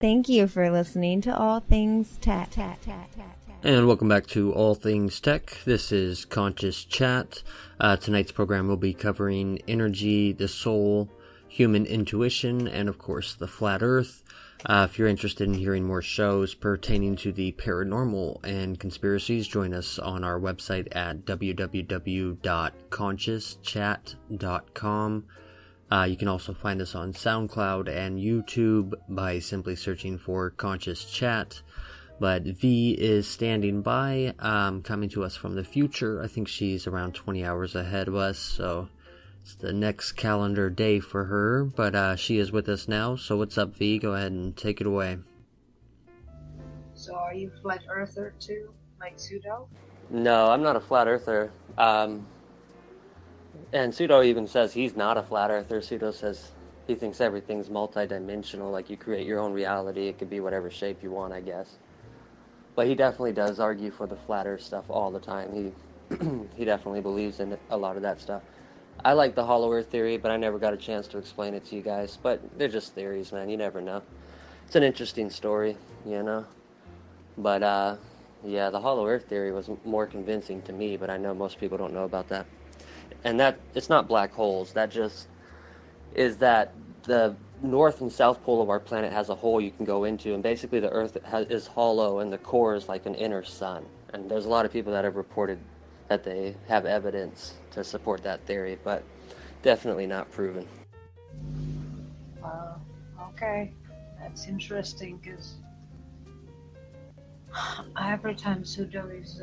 Thank you for listening to All Things Tech. And welcome back to All Things Tech. This is Conscious Chat. Tonight's program will be covering energy, the soul, human intuition, and of course the flat earth. If you're interested in hearing more shows pertaining to the paranormal and conspiracies, join us on our website at www.consciouschat.com. You can also find us on SoundCloud and YouTube by simply searching for Conscious Chat. But V is standing by, coming to us from the future. I think she's around 20 hours ahead of us, so it's the next calendar day for her. But she is with us now, so what's up, V? Go ahead and take it away. So are you flat earther too, like Sudo? No, I'm not a flat earther. And Sudo even says he's not a flat earther. Sudo says he thinks everything's multidimensional, like you create your own reality. It could be whatever shape you want, I guess. But he definitely does argue for the flat earth stuff all the time. He definitely believes in a lot of that stuff. I like the hollow earth theory, but I never got a chance to explain it to you guys. But they're just theories, man. You never know. It's an interesting story, you know. But, yeah, the hollow earth theory was more convincing to me, but I know most people don't know about that. And that, it's not black holes. That just is that the north and south pole of our planet has a hole you can go into, and basically the earth is hollow and the core is like an inner sun. And there's a lot of people that have reported that they have evidence to support that theory, but definitely not proven. Okay, that's interesting, because every time Sudo is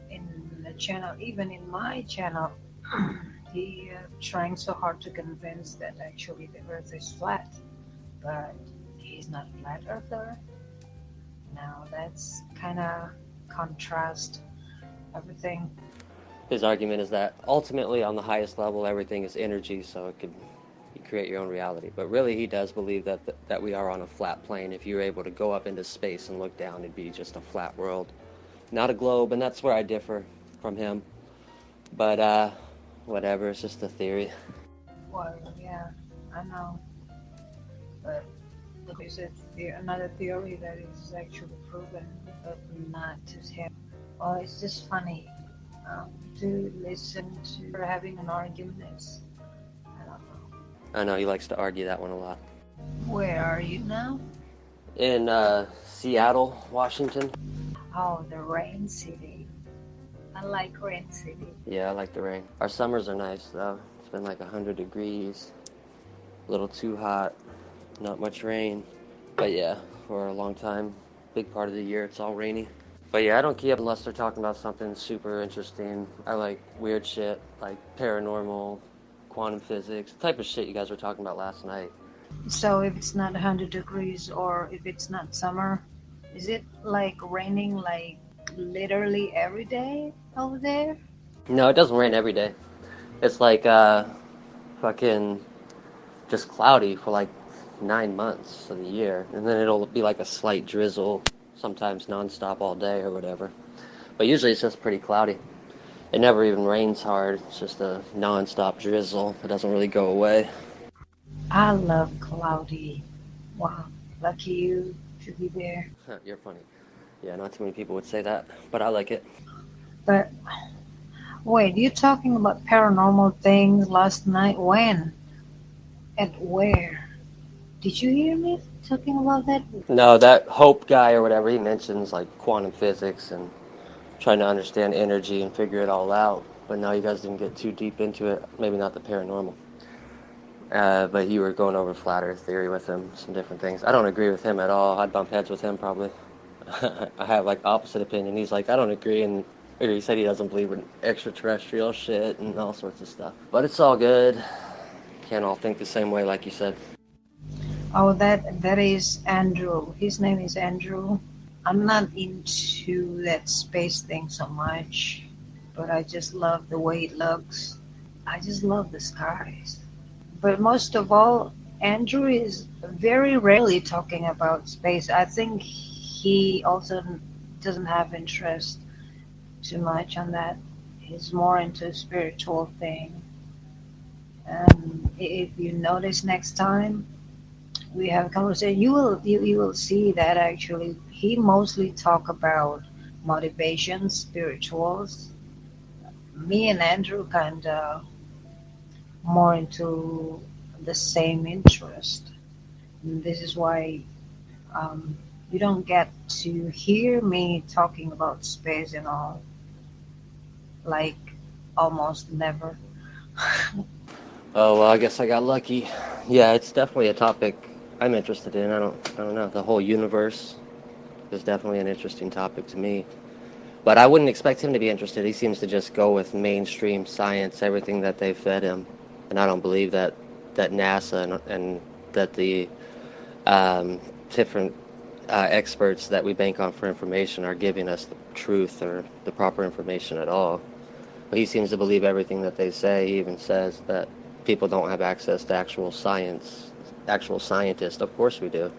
in the channel, even in my channel, he trying so hard to convince that actually the earth is flat, but he's not a flat earther. Now that's kind of contrast everything. His argument is that ultimately on the highest level everything is energy, so you create your own reality. But really he does believe that we are on a flat plane. If you're able to go up into space and look down, it'd be just a flat world, not a globe, and that's where I differ from him. But whatever, it's just a theory. Well, yeah, I know. But look, is it another theory that is actually proven, but not to him? Well, it's just funny to listen to her having an argument. I don't know. I know, he likes to argue that one a lot. Where are you now? In Seattle, Washington. Oh, the rain city. I like rain city. Yeah, I like the rain. Our summers are nice, though. It's been like 100 degrees, a little too hot, not much rain. But yeah, for a long time, big part of the year, it's all rainy. But yeah, I don't keep up unless they're talking about something super interesting. I like weird shit, like paranormal, quantum physics, the type of shit you guys were talking about last night. So if it's not 100 degrees or if it's not summer, is it like raining like literally every day over there? No, it doesn't rain every day. It's like fucking just cloudy for like 9 months of the year, and then it'll be like a slight drizzle, sometimes nonstop all day or whatever. But usually it's just pretty cloudy. It never even rains hard. It's just a nonstop drizzle. It doesn't really go away. I love cloudy. Wow, lucky you to be there. You're funny. Yeah, not too many people would say that, but I like it. But wait, you talking about paranormal things last night? When? And where? Did you hear me talking about that? No, that Hope guy or whatever, he mentions like quantum physics and trying to understand energy and figure it all out. But no, you guys didn't get too deep into it. Maybe not the paranormal. But you were going over flat earth theory with him, some different things. I don't agree with him at all. I'd bump heads with him probably. I have like opposite opinion. He's like, I don't agree, or he said he doesn't believe in extraterrestrial shit and all sorts of stuff. But it's all good. Can't all think the same way, like you said. Oh, that is Andrew. His name is Andrew. I'm not into that space thing so much, but I just love the way it looks. I just love the skies. But most of all, Andrew is very rarely talking about space. I think he also doesn't have interest too much on that. He's more into spiritual thing. If you notice next time, we have a conversation, you will see that actually he mostly talk about motivation, spirituals. Me and Andrew kind of more into the same interest. And this is why um, you don't get to hear me talking about space and all, like almost never. Oh well, I guess I got lucky. Yeah, it's definitely a topic I'm interested in. I don't know. The whole universe is definitely an interesting topic to me. But I wouldn't expect him to be interested. He seems to just go with mainstream science, everything that they fed him, and I don't believe that NASA and that the um, different experts that we bank on for information are giving us the truth or the proper information at all. But he seems to believe everything that they say. He even says that people don't have access to actual science, actual scientists. Of course we do.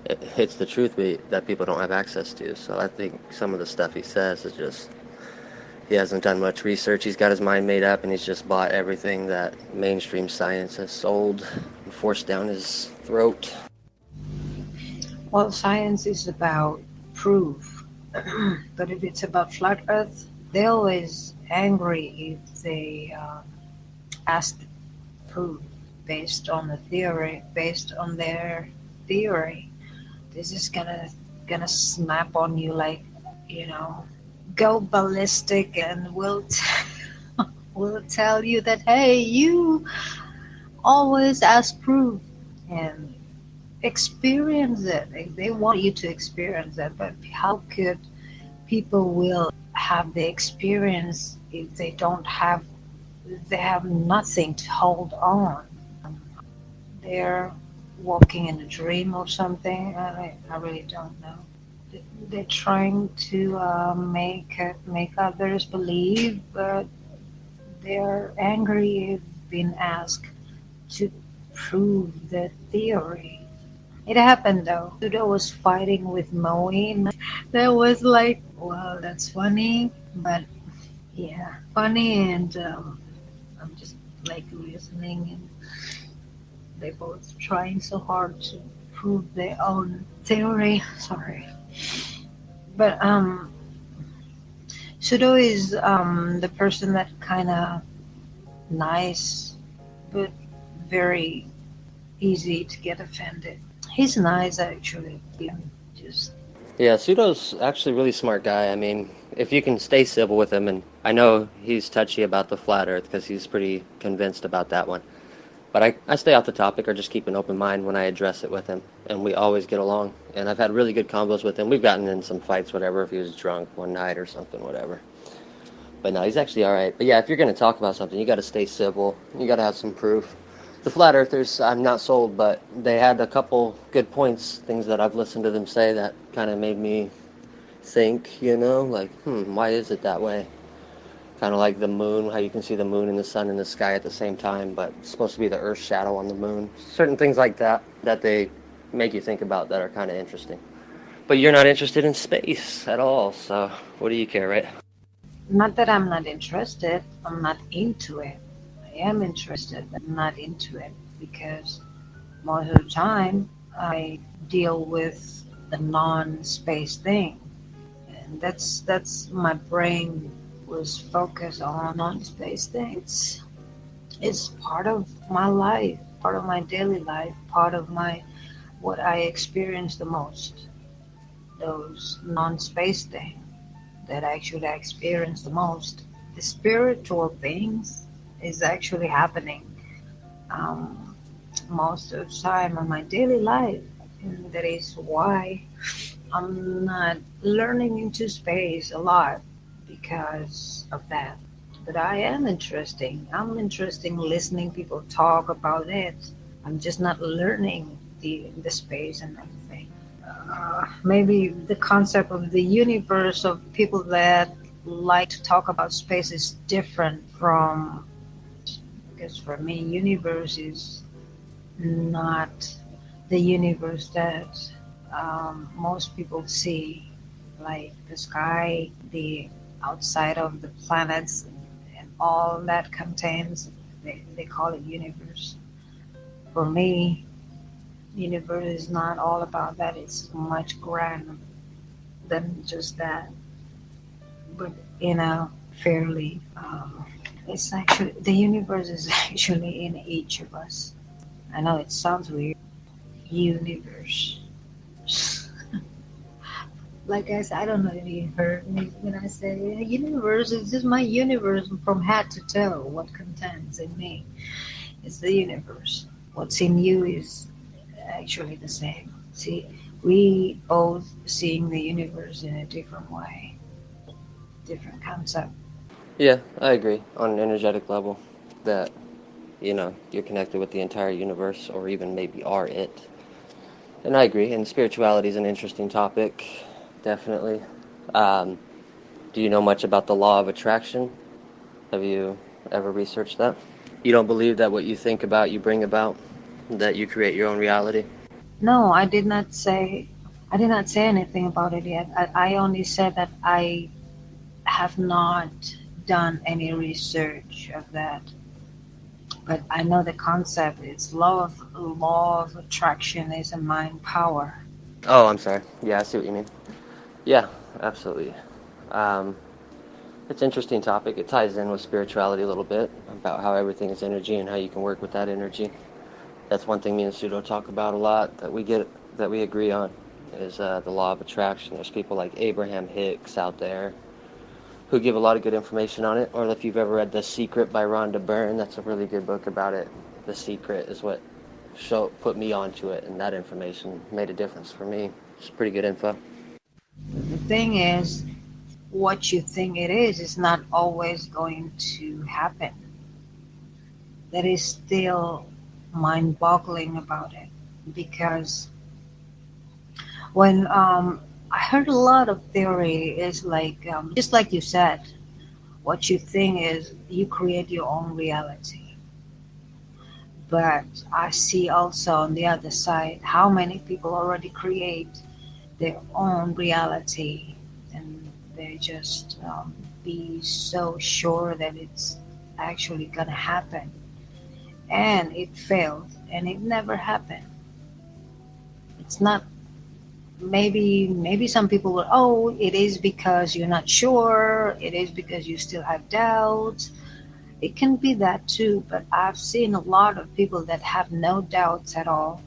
It's the truth that people don't have access to. So I think some of the stuff he says is just, he hasn't done much research. He's got his mind made up, and he's just bought everything that mainstream science has sold and forced down his throat. Well, science is about proof, but if it's about flat Earth, they're always angry if they ask proof based on the theory, based on their theory. This is gonna snap on you like, you know, go ballistic, and will tell you that, hey, you always ask proof and experience it. They want you to experience it, but how could people will have the experience if they have nothing to hold on? They're walking in a dream or something. I really don't know. They're trying to make others believe, but they're angry if being asked to prove the theory. It happened though. Sudo was fighting with Moe. That was like, well, that's funny, but yeah, funny, and I'm just like listening, and they both trying so hard to prove their own theory. Sorry, but Sudo is the person that kind of nice, but very easy to get offended. He's nice actually. Yeah, just Yeah, Sudo's actually a really smart guy. I mean, if you can stay civil with him, and I know he's touchy about the flat Earth because he's pretty convinced about that one. But I stay off the topic or just keep an open mind when I address it with him, and we always get along. And I've had really good combos with him. We've gotten in some fights, whatever, if he was drunk one night or something, whatever. But no, he's actually all right. But yeah, if you're going to talk about something, you got to stay civil. You got to have some proof. The flat earthers, I'm not sold, but they had a couple good points, things that I've listened to them say that kind of made me think, like, why is it that way? Kind of like the moon, how you can see the moon and the sun in the sky at the same time, but it's supposed to be the Earth's shadow on the moon. Certain things like that they make you think about that are kind of interesting. But you're not interested in space at all, so what do you care, right? not that I'm not interested. I'm not into it. I am interested, but not into it because most of the time I deal with the non-space thing, and that's my brain was focused on non-space things. It's part of my life, part of my daily life, part of my what I experience the most. Those non-space things that actually I experience the most. The spiritual things is actually happening um, most of the time in my daily life, and that is why I'm not learning into space a lot because of that. But I am interesting. I'm interested in listening people talk about it. I'm just not learning the space and everything. Maybe the concept of the universe of people that like to talk about space is different from, because for me universe is not the universe that most people see, like the sky, the outside of the planets, and all that contains, they call it universe. For me, Universe is not all about that. It's much grander than just that. But fairly, it's actually the universe is actually in each of us. I know it sounds weird. Universe. Like I said, I don't know if you heard me when I say universe is just my universe from head to toe. What contents in me is the universe. What's in you is actually the same. See, we both seeing the universe in a different way, different concept. Yeah, I agree on an energetic level that, you're connected with the entire universe or even maybe are it. And I agree, and spirituality is an interesting topic, definitely. Um, do you know much about the law of attraction? Have you ever researched that? You don't believe that what you think about, you bring about, that you create your own reality? No, I did not say. I did not say anything about it yet. I only said that I have not done any research of that, but I know the concept. It's law of attraction is a mind power. Oh, I'm sorry. Yeah, I see what you mean. Yeah, absolutely. Um, it's an interesting topic. It ties in with spirituality a little bit about how everything is energy and how you can work with that energy. That's one thing me and Sudo talk about a lot that we agree on is the law of attraction. There's people like Abraham Hicks out there who give a lot of good information on it. Or if you've ever read The Secret by Rhonda Byrne, that's a really good book about it. The Secret is what put me onto it, and that information made a difference for me. It's pretty good info. The thing is, what you think it is not always going to happen. That is still mind-boggling about it because when I heard a lot of theory is like just like you said, what you think is you create your own reality. But I see also on the other side how many people already create their own reality and they just be so sure that it's actually gonna happen and it failed and it never happened. It's not. Maybe some people will, oh, it is because you're not sure, it is because you still have doubts. It can be that too, but I've seen a lot of people that have no doubts at all,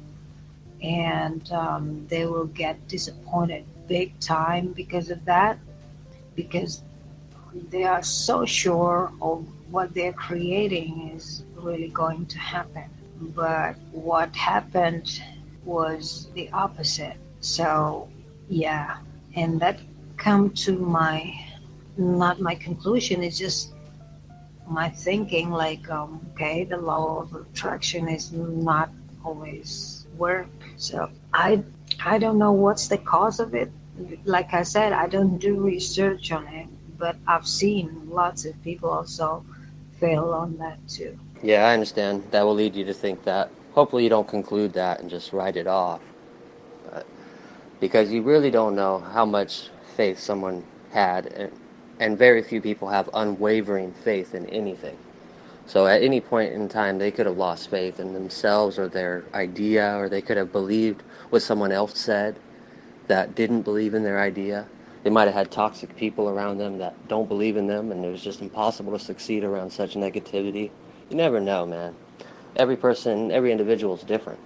and they will get disappointed big time because of that, because they are so sure of what they're creating is really going to happen. But what happened was the opposite. So, yeah, and that come to my not my conclusion. It's just my thinking. Like, okay, the law of attraction is not always work. So I don't know what's the cause of it. Like I said, I don't do research on it, but I've seen lots of people also fail on that too. Yeah, I understand. That will lead you to think that. Hopefully, you don't conclude that and just write it off. But, because you really don't know how much faith someone had, and very few people have unwavering faith in anything. So at any point in time, they could have lost faith in themselves or their idea, or they could have believed what someone else said that didn't believe in their idea. They might have had toxic people around them that don't believe in them, and it was just impossible to succeed around such negativity. You never know, man. Every person, every individual is different.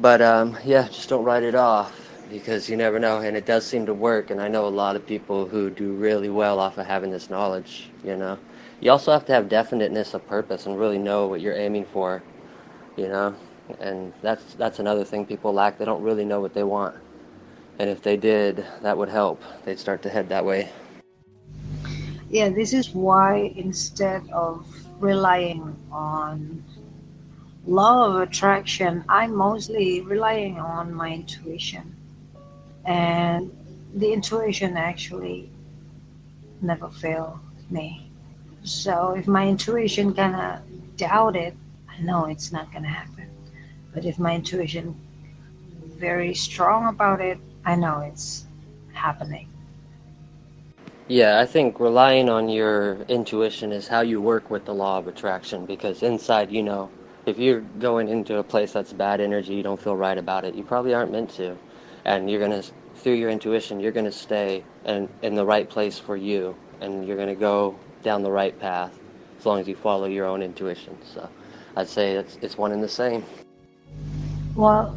But yeah, just don't write it off because you never know, and it does seem to work. And I know a lot of people who do really well off of having this knowledge. You also have to have definiteness of purpose and really know what you're aiming for. You know, and that's another thing people lack. They don't really know what they want. And if they did, that would help. They'd start to head that way. Yeah, this is why instead of relying on law of attraction, I'm mostly relying on my intuition. And the intuition actually never failed me. So if my intuition gonna doubt it, I know it's not gonna happen. But if my intuition very strong about it, I know it's happening. Yeah, I think relying on your intuition is how you work with the law of attraction because inside, If you're going into a place that's bad energy, you don't feel right about it, you probably aren't meant to. And you're going to, through your intuition, you're going to stay in the right place for you. And you're going to go down the right path as long as you follow your own intuition. So I'd say it's one and the same. Well,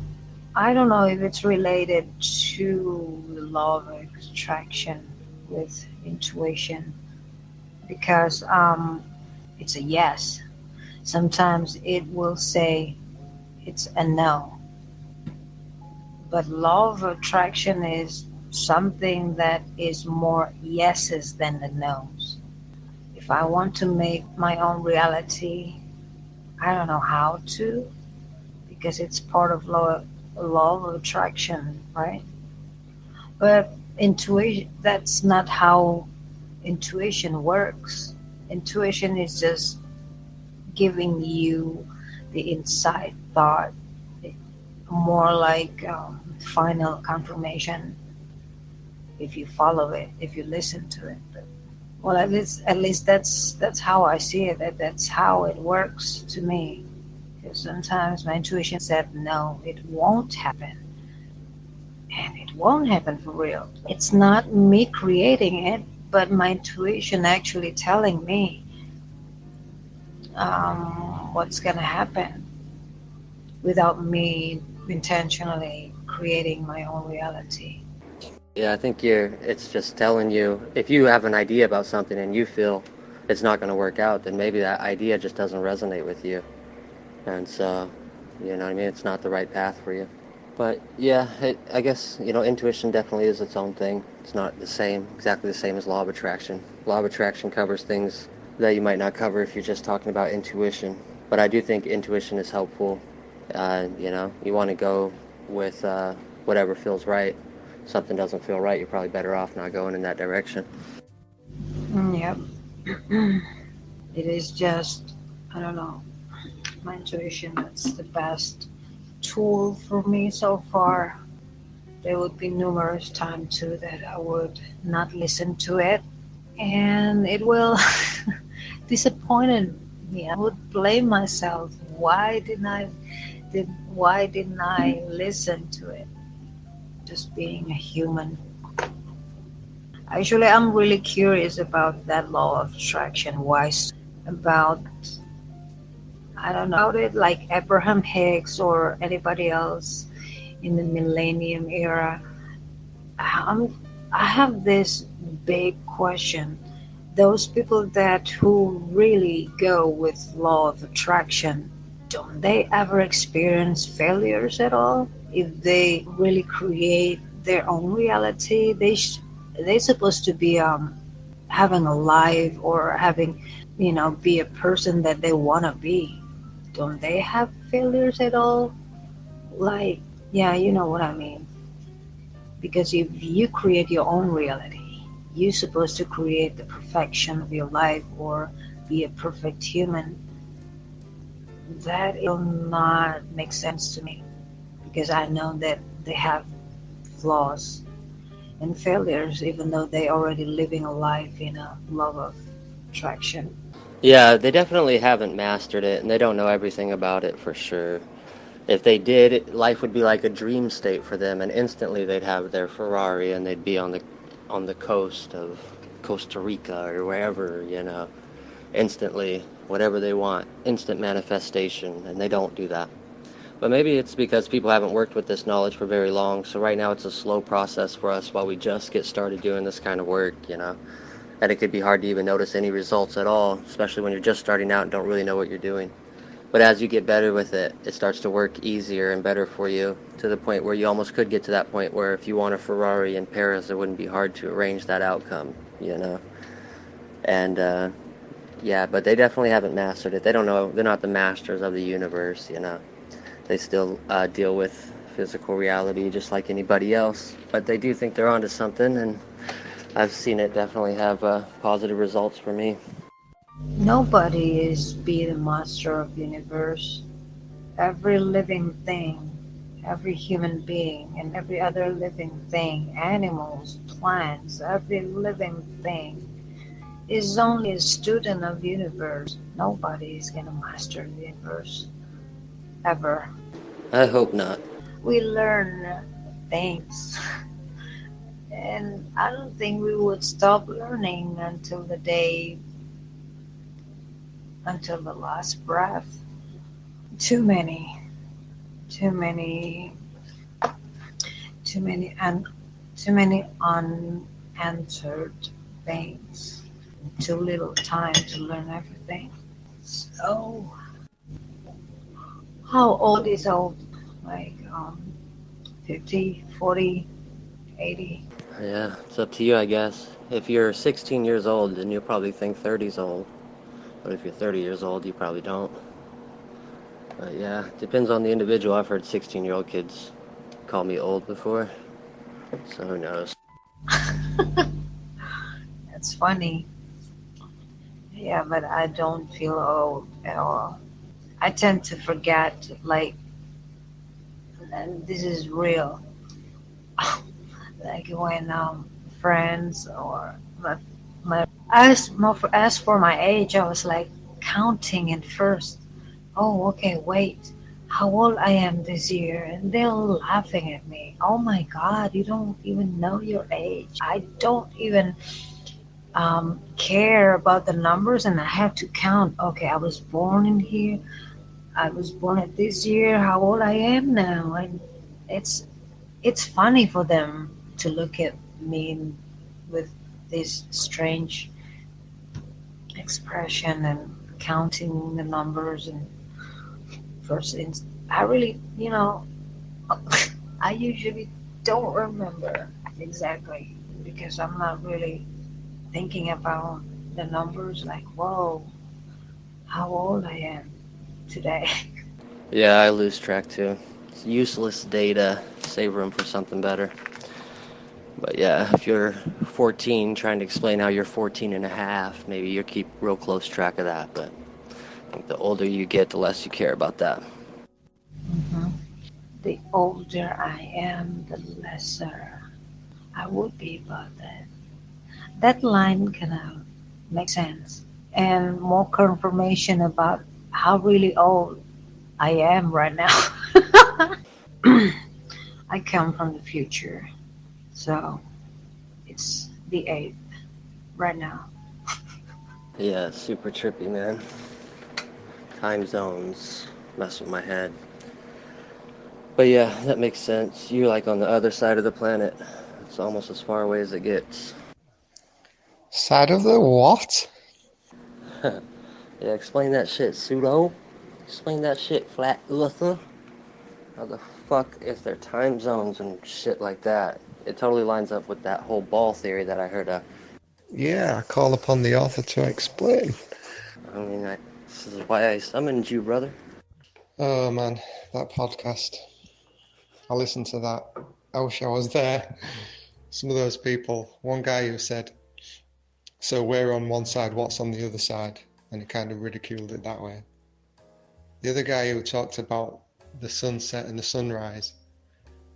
I don't know if it's related to the law of attraction with intuition because it's a yes. Sometimes it will say it's a no. But law of attraction is something that is more yeses than the nos. If I want to make my own reality, I don't know how to because it's part of law of attraction, right? But intuition, that's not how intuition works. Intuition is just giving you the inside thought, more like final confirmation if you follow it, if you listen to it. But, well, at least that's how I see it. That's how it works to me. Because sometimes my intuition said no, it won't happen, and it won't happen for real. It's not me creating it, but my intuition actually telling me what's gonna happen without me intentionally creating my own reality. Yeah, I think it's just telling you, if you have an idea about something and you feel it's not going to work out, then maybe that idea just doesn't resonate with you. And so, you know what I mean? It's not the right path for you. But yeah, I guess, intuition definitely is its own thing. It's not exactly the same as law of attraction. Law of attraction covers things that you might not cover if you're just talking about intuition. But I do think intuition is helpful. You want to go with whatever feels right. If something doesn't feel right, you're probably better off not going in that direction. Yep. It is just, I don't know, my intuition, that's the best tool for me so far. There would be numerous times too that I would not listen to it, and it will disappointed me. I would blame myself. Why didn't I listen to it? Just being a human. Actually, I'm really curious about that law of attraction. Why? About, I don't know, about it, like Abraham Hicks or anybody else in the millennium era. I have this big question. Those people who really go with law of attraction, don't they ever experience failures at all? If they really create their own reality, they're supposed to be having a life or having, be a person that they want to be. Don't they have failures at all? Like, yeah, you know what I mean. Because if you create your own reality, you're supposed to create the perfection of your life or be a perfect human. That will not make sense to me because I know that they have flaws and failures, even though they're already living a life in a love of attraction. Yeah, they definitely haven't mastered it, and they don't know everything about it for sure. If they did, life would be like a dream state for them, and instantly they'd have their Ferrari and they'd be on the coast of Costa Rica or wherever, instantly, whatever they want, instant manifestation, and they don't do that. But maybe it's because people haven't worked with this knowledge for very long, so right now it's a slow process for us while we just get started doing this kind of work, And it could be hard to even notice any results at all, especially when you're just starting out and don't really know what you're doing. But as you get better with it, it starts to work easier and better for you, to the point where you almost could get to that point where if you want a Ferrari in Paris, it wouldn't be hard to arrange that outcome, And, yeah, but they definitely haven't mastered it. They don't know, they're not the masters of the universe, They still deal with physical reality just like anybody else. But they do think they're onto something, and I've seen it definitely have positive results for me. Nobody is being a master of the universe. Every living thing, every human being, and every other living thing, animals, plants, every living thing is only a student of the universe. Nobody is going to master the universe. ever. I hope not. We learn things, and I don't think we would stop learning until the last breath. Too many, too many, too many, and too many unanswered things. Too little time to learn everything. So, how old is old? Like 50, 40, 80. Yeah, it's up to you, I guess. If you're 16 years old, then you'll probably think 30's old. But if you're 30 years old, you probably don't. But yeah, depends on the individual. I've heard 16-year-old kids call me old before. So who knows? That's funny. Yeah, but I don't feel old at all. I tend to forget, like, and this is real. Like when friends or my as for my age, I was like counting at first. Oh, okay, wait, how old I am this year, and they're laughing at me. Oh my God, you don't even know your age. I don't even care about the numbers, and I have to count. Okay, I was born in here. I was born at this year. How old I am now, and it's it's funny for them to look at me with this strange expression and counting the numbers and I really, I usually don't remember exactly because I'm not really thinking about the numbers like, whoa, how old I am today. Yeah, I lose track too. It's useless data. Save room for something better. But yeah, if you're 14 trying to explain how you're 14 and a half, maybe you keep real close track of that. But I think the older you get, the less you care about that. Mhm. The older I am, the lesser I would be about that. That line kind of makes sense. And more confirmation about how really old I am right now. I come from the future, so it's the 8th right now. Yeah, it's super trippy, man. Time zones mess with my head. But yeah, that makes sense. You're like on the other side of the planet. It's almost as far away as it gets. Side of the what? Yeah, explain that shit, Sudo. Explain that shit, Flat Earther. How the fuck is there time zones and shit like that? It totally lines up with that whole ball theory that I heard of. Yeah, I call upon the author to explain. This is why I summoned you, brother. Oh man, that podcast. I listened to that. I wish I was there. Some of those people. One guy who said, "So we're on one side, what's on the other side?" And he kind of ridiculed it that way. The other guy who talked about the sunset and the sunrise,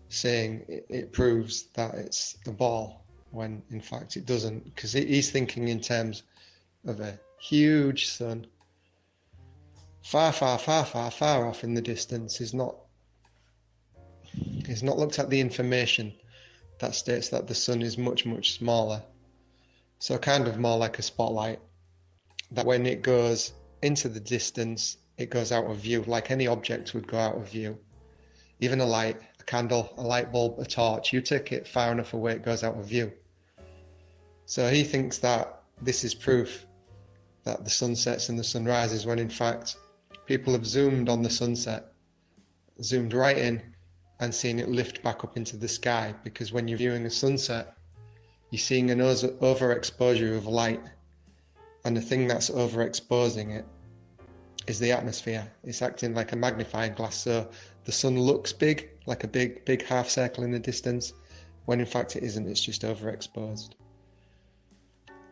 saying it proves that it's the ball, when in fact it doesn't, because he's thinking in terms of a huge sun, far, far, far, far, far off in the distance. He's not looked at the information that states that the sun is much, much smaller. So kind of more like a spotlight, that when it goes into the distance, it goes out of view, like any object would go out of view. Even a light, a candle, a light bulb, a torch, you take it far enough away, it goes out of view. So he thinks that this is proof that the sun sets and the sun rises, when in fact people have zoomed on the sunset, zoomed right in and seen it lift back up into the sky, because when you're viewing a sunset, you're seeing an overexposure of light, and the thing that's overexposing it is the atmosphere. It's acting like a magnifying glass, so the sun looks big, like a big half circle in the distance, when in fact it isn't, it's just overexposed.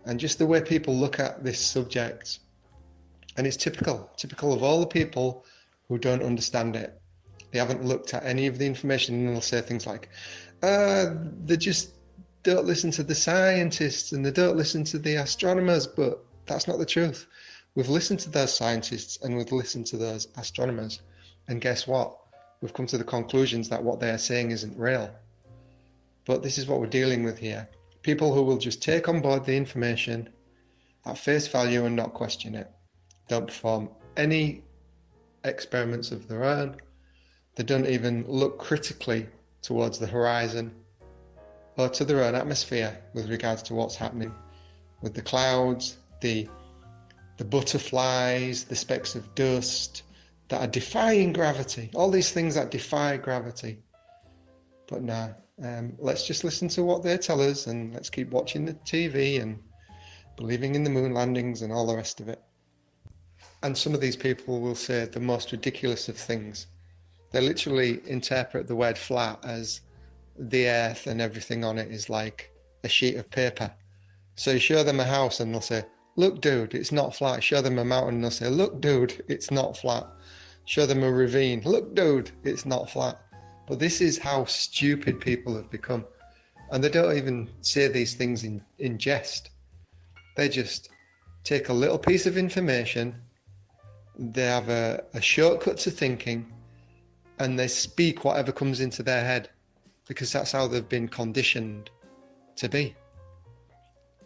And just the way people look at this subject, and it's typical of all the people who don't understand it. They haven't looked at any of the information, and they'll say things like, they just don't listen to the scientists and they don't listen to the astronomers. But that's not the truth. We've listened to those scientists and we've listened to those astronomers, And guess what? We've come to the conclusions that what they are saying isn't real. But this is what we're dealing with here. People who will just take on board the information at face value and not question it. Don't perform any experiments of their own. They don't even look critically towards the horizon or to their own atmosphere with regards to what's happening with the clouds, the butterflies, the specks of dust that are defying gravity, all these things that defy gravity. But no, let's just listen to what they tell us, and let's keep watching the TV and believing in the moon landings and all the rest of it. And some of these people will say the most ridiculous of things. They literally interpret the word flat as the earth and everything on it is like a sheet of paper. So you show them a house and they'll say, look dude, it's not flat. Show them a mountain and they'll say, look dude, it's not flat. Show them a ravine, look dude, it's not flat. But this is how stupid people have become. And they don't even say these things in jest. They just take a little piece of information, they have a shortcut to thinking, and they speak whatever comes into their head, because that's how they've been conditioned to be.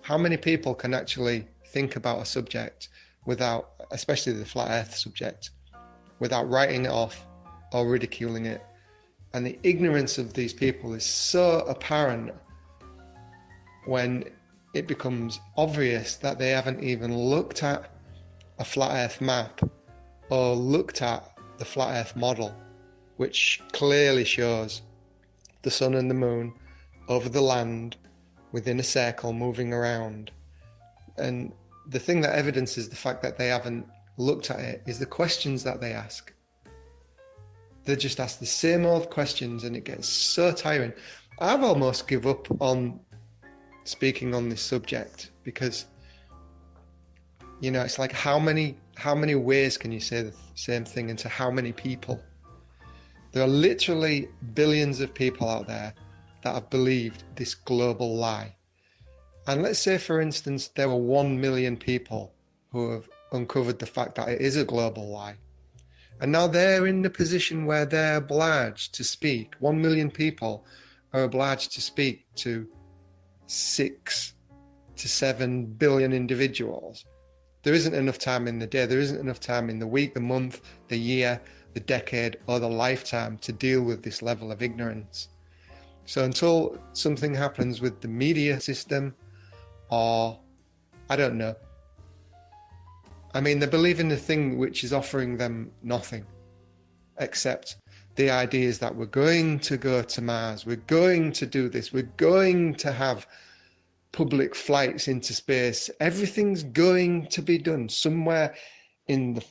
How many people can actually think about a subject without, especially the flat earth subject, without writing it off or ridiculing it? And the ignorance of these people is so apparent when it becomes obvious that they haven't even looked at a flat earth map or looked at the flat earth model, which clearly shows the sun and the moon over the land within a circle moving around. And the thing that evidences the fact that they haven't looked at it is the questions that they ask. They just ask the same old questions and it gets so tiring. I've almost give up on speaking on this subject because, you know, it's like how many ways can you say the same thing and to how many people? There are literally billions of people out there that have believed this global lie. And let's say, for instance, there were 1 million people who have uncovered the fact that it is a global lie. And now they're in the position where they're obliged to speak. 1 million people are obliged to speak to 6 to 7 billion individuals. There isn't enough time in the day, there isn't enough time in the week, the month, the year, the decade, or the lifetime to deal with this level of ignorance. So until something happens with the media system, or I don't know, I mean, they believe in the thing which is offering them nothing except the ideas that we're going to go to Mars, we're going to do this, we're going to have public flights into space, everything's going to be done somewhere in the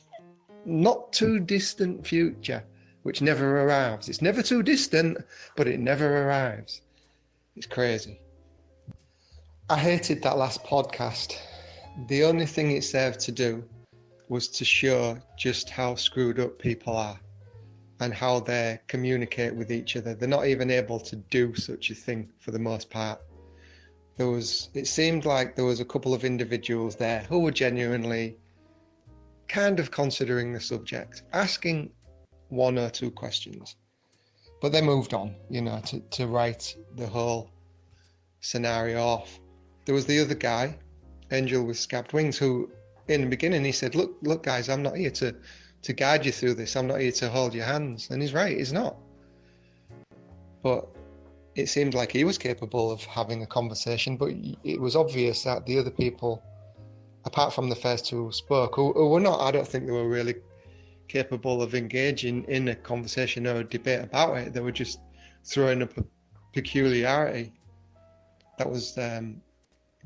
not too distant future, which never arrives. It's never too distant, but it never arrives. It's crazy. I hated that last podcast. The only thing it served to do was to show just how screwed up people are and how they communicate with each other. They're not even able to do such a thing for the most part. It seemed like there was a couple of individuals there who were genuinely kind of considering the subject, asking 1 or 2 questions, but they moved on, you know, to write the whole scenario off. There was the other guy, Angel with Scabbed Wings, who in the beginning he said, look guys, I'm not here to guide you through this, I'm not here to hold your hands. And he's right, he's not. But it seemed like he was capable of having a conversation, but it was obvious that the other people, apart from the first 2 who spoke, who were not, I don't think they were really capable of engaging in a conversation or a debate about it. They were just throwing up a peculiarity. That was, the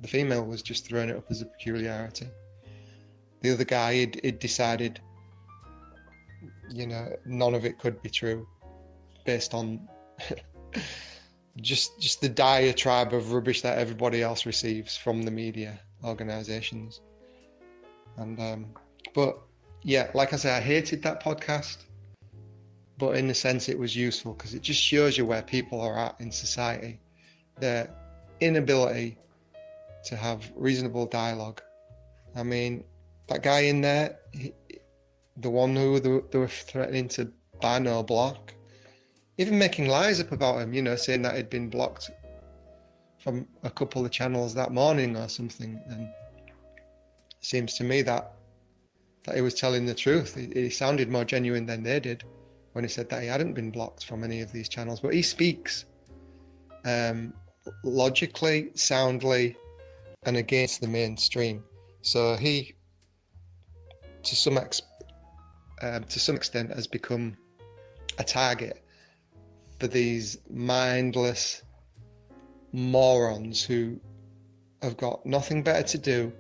female was just throwing it up as a peculiarity. The other guy, he'd decided, you know, none of it could be true based on just the diatribe of rubbish that everybody else receives from the media organizations. And but yeah, like I said, I hated that podcast, but in a sense it was useful because it just shows you where people are at in society, their inability to have reasonable dialogue. I mean, that guy in there, the one who they were threatening to ban or block, even making lies up about him, you know, saying that he'd been blocked from a couple of channels that morning or something. And it seems to me that he was telling the truth. He sounded more genuine than they did when he said that he hadn't been blocked from any of these channels. But he speaks logically, soundly, and against the mainstream. So he, to some extent, has become a target for these mindless morons who have got nothing better to do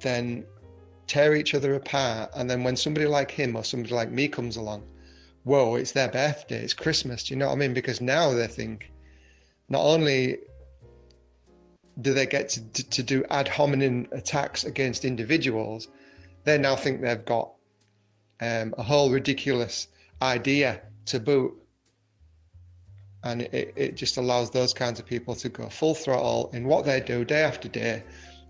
than tear each other apart. And then when somebody like him or somebody like me comes along, whoa, it's their birthday, it's Christmas. Do you know what I mean? Because now they think not only do they get to do ad hominem attacks against individuals, they now think they've got a whole ridiculous idea to boot. And it just allows those kinds of people to go full throttle in what they do day after day.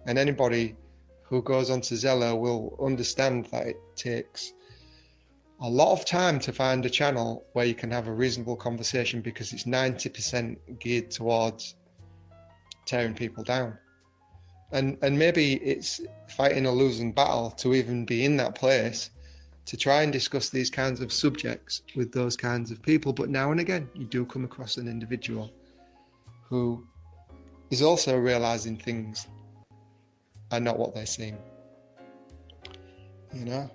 And anybody who goes onto Zello will understand that it takes a lot of time to find a channel where you can have a reasonable conversation, because it's 90% geared towards tearing people down. And maybe it's fighting a losing battle to even be in that place to try and discuss these kinds of subjects with those kinds of people. But now and again, you do come across an individual who is also realizing things are not what they seem, you know?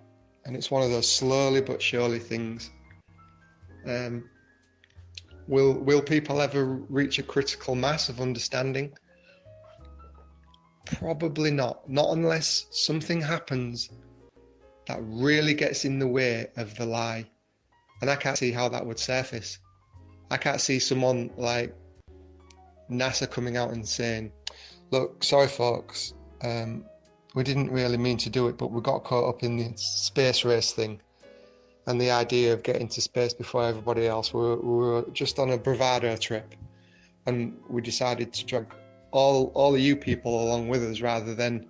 And it's one of those slowly but surely things. Will people ever reach a critical mass of understanding? Probably not. Not unless something happens that really gets in the way of the lie. And I can't see how that would surface. I can't see someone like NASA coming out and saying, look, sorry folks, we didn't really mean to do it, but we got caught up in the space race thing and the idea of getting to space before everybody else. We were just on a bravado trip, and we decided to drag all of you people along with us, rather than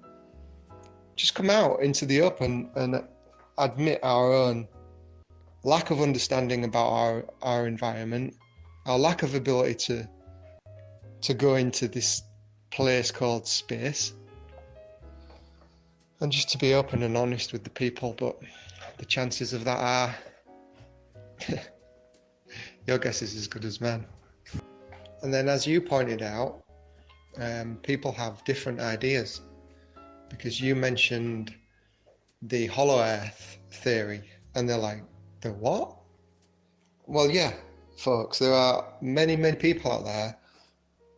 just come out into the open and admit our own lack of understanding about our environment, our lack of ability to go into this place called space, and just to be open and honest with the people. But the chances of that are your guess is as good as mine. And then, as you pointed out, people have different ideas, because you mentioned the hollow earth theory, and they're like, the what? Well, yeah, folks, there are many people out there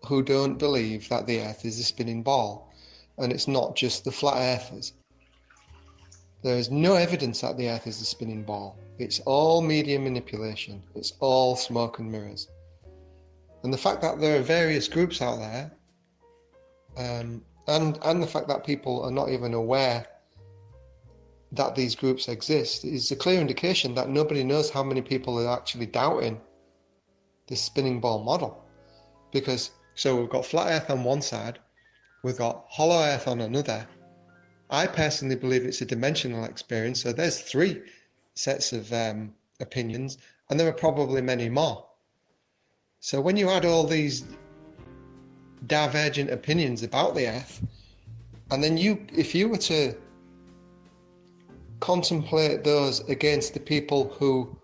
who don't believe that the earth is a spinning ball. And it's not just the flat earthers. There is no evidence that the earth is a spinning ball. It's all media manipulation. It's all smoke and mirrors. And the fact that there are various groups out there, and the fact that people are not even aware that these groups exist, is a clear indication that nobody knows how many people are actually doubting this spinning ball model. Because, so we've got flat earth on one side, we've got hollow earth on another. I personally believe it's a dimensional experience, so there's 3 sets of opinions, and there are probably many more. So when you add all these divergent opinions about the earth, and then if you were to contemplate those against the people who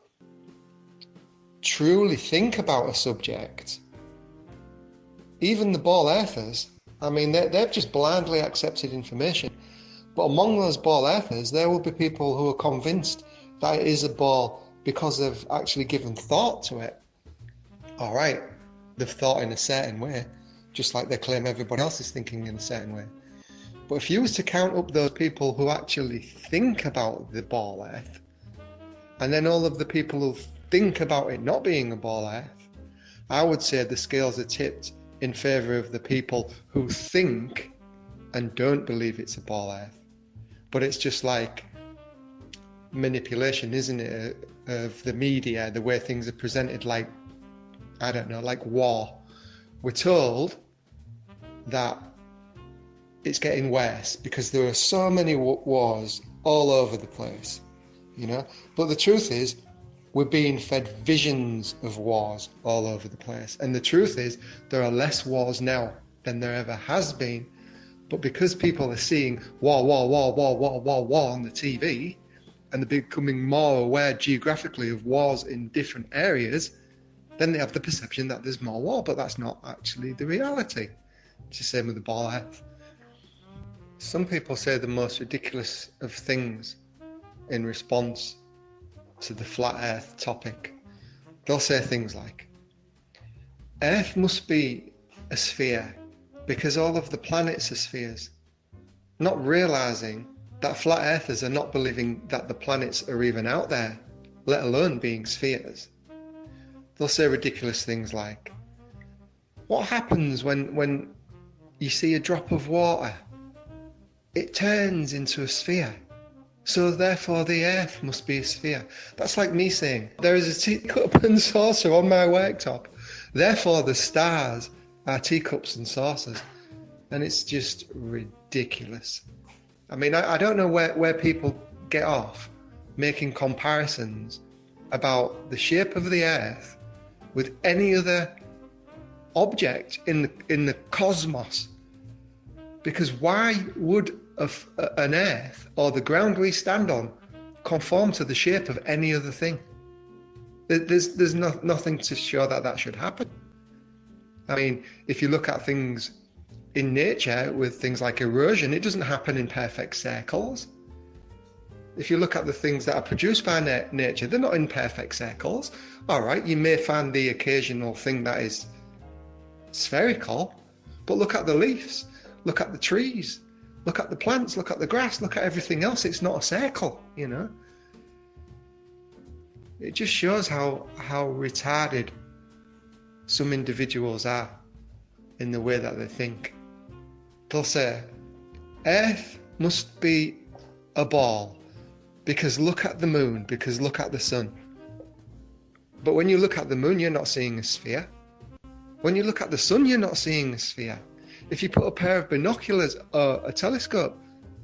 truly think about a subject, even the ball earthers, I mean, they've just blindly accepted information. But among those ball earthers, there will be people who are convinced that it is a ball because they've actually given thought to it. All right, they've thought in a certain way, just like they claim everybody else is thinking in a certain way. But if you was to count up those people who actually think about the ball earth, and then all of the people who think about it not being a ball earth, I would say the scales are tipped in favour of the people who think and don't believe it's a ball earth. But it's just like manipulation, isn't it, of the media, the way things are presented, like, I don't know, like war. We're told that it's getting worse because there are so many wars all over the place, you know. But the truth is, we're being fed visions of wars all over the place. And the truth is, there are less wars now than there ever has been. But because people are seeing war on the TV, and they're becoming more aware geographically of wars in different areas, then they have the perception that there's more war, but that's not actually the reality. It's the same with the ball earth. Some people say the most ridiculous of things in response to the flat earth topic. They'll say things like, Earth must be a sphere because all of the planets are spheres, not realizing that flat earthers are not believing that the planets are even out there, let alone being spheres. They'll say ridiculous things like, what happens when you see a drop of water? It turns into a sphere. So therefore the earth must be a sphere. That's like me saying, there is a teacup and saucer on my worktop. Therefore the stars are teacups and saucers. And it's just ridiculous. I mean, I don't know where people get off making comparisons about the shape of the earth with any other object in the cosmos. Because why would an earth or the ground we stand on conform to the shape of any other thing? There's nothing to show that should happen. I mean, if you look at things in nature with things like erosion, it doesn't happen in perfect circles. If you look at the things that are produced by nature, they're not in perfect circles. All right, you may find the occasional thing that is spherical, but look at the leaves, look at the trees, look at the plants, look at the grass, look at everything else. It's not a circle, you know. It just shows how retarded some individuals are in the way that they think. They'll say, Earth must be a ball because look at the moon, because look at the sun. But when you look at the moon, you're not seeing a sphere. When you look at the sun, you're not seeing a sphere. If you put a pair of binoculars or a telescope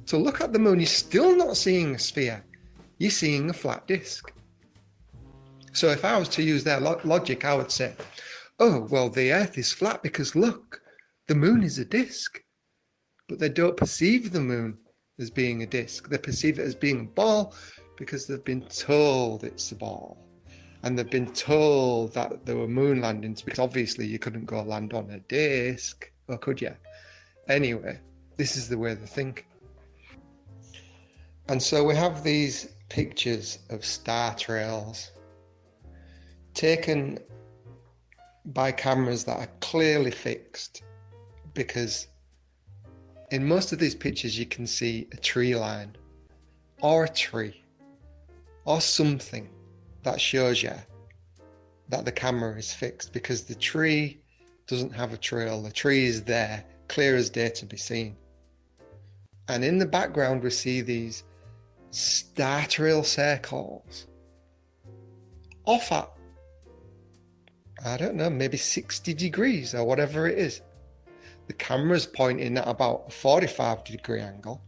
to look at the moon, you're still not seeing a sphere. You're seeing a flat disk. So if I was to use their logic, I would say, oh, well, the Earth is flat because look, the moon is a disk. But they don't perceive the moon as being a disk. They perceive it as being a ball because they've been told it's a ball. And they've been told that there were moon landings because obviously you couldn't go land on a disk, or could you? Anyway, this is the way they think. And so we have these pictures of star trails taken by cameras that are clearly fixed, because in most of these pictures you can see a tree line or a tree or something that shows you that the camera is fixed, because the tree doesn't have a trail. The tree is there, clear as day to be seen. And in the background we see these star trail circles off at, I don't know, maybe 60 degrees or whatever it is. The camera's pointing at about a 45-degree angle,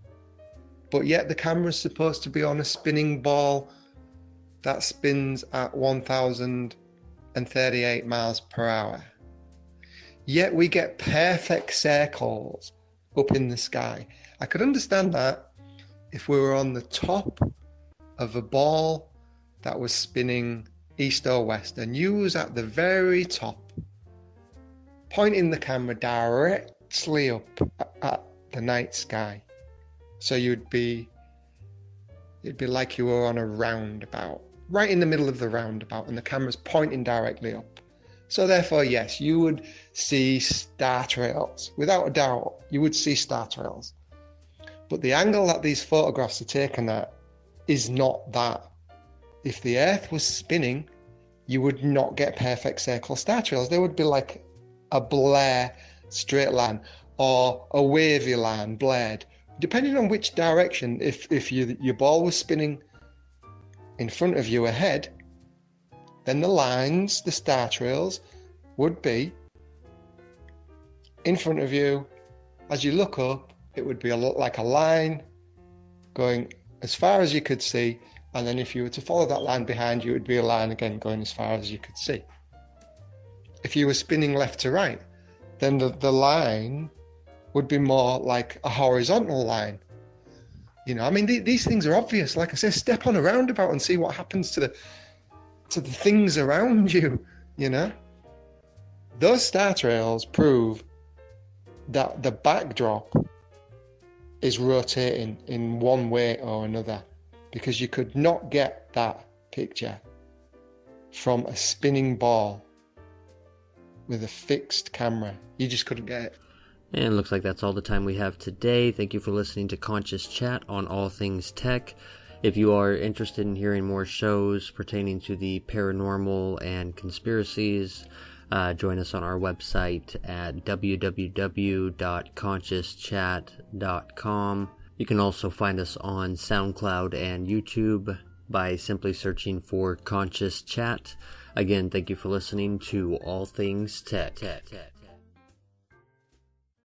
but yet the camera's supposed to be on a spinning ball that spins at 1,038 miles per hour. Yet we get perfect circles up in the sky. I could understand that if we were on the top of a ball that was spinning east or west, and you was at the very top, pointing the camera directly up at the night sky. So it'd be like you were on a roundabout, right in the middle of the roundabout, and the camera's pointing directly up. So therefore, yes, you would see star trails. Without a doubt, you would see star trails. But the angle that these photographs are taken at is not that. If the Earth was spinning, you would not get perfect circle star trails. They would be like a blare straight line or a wavy line blade, depending on which direction. If your ball was spinning in front of you ahead, then the lines, the star trails, would be in front of you. As you look up, it would be like a line going as far as you could see, And then if you were to follow that line behind you, it would be a line again going as far as you could see. If you were spinning left to right, then the line would be more like a horizontal line. You know, I mean, these things are obvious. Like I say, step on a roundabout and see what happens to the things around you, you know? Those star trails prove that the backdrop is rotating in one way or another, because you could not get that picture from a spinning ball with a fixed camera. You just couldn't get it. And looks like that's all the time we have today. Thank you for listening to Conscious Chat on all things tech. If you are interested in hearing more shows pertaining to the paranormal and conspiracies, join us on our website at www.consciouschat.com. You can also find us on SoundCloud and YouTube by simply searching for Conscious Chat. Again, thank you for listening to All Things Tech.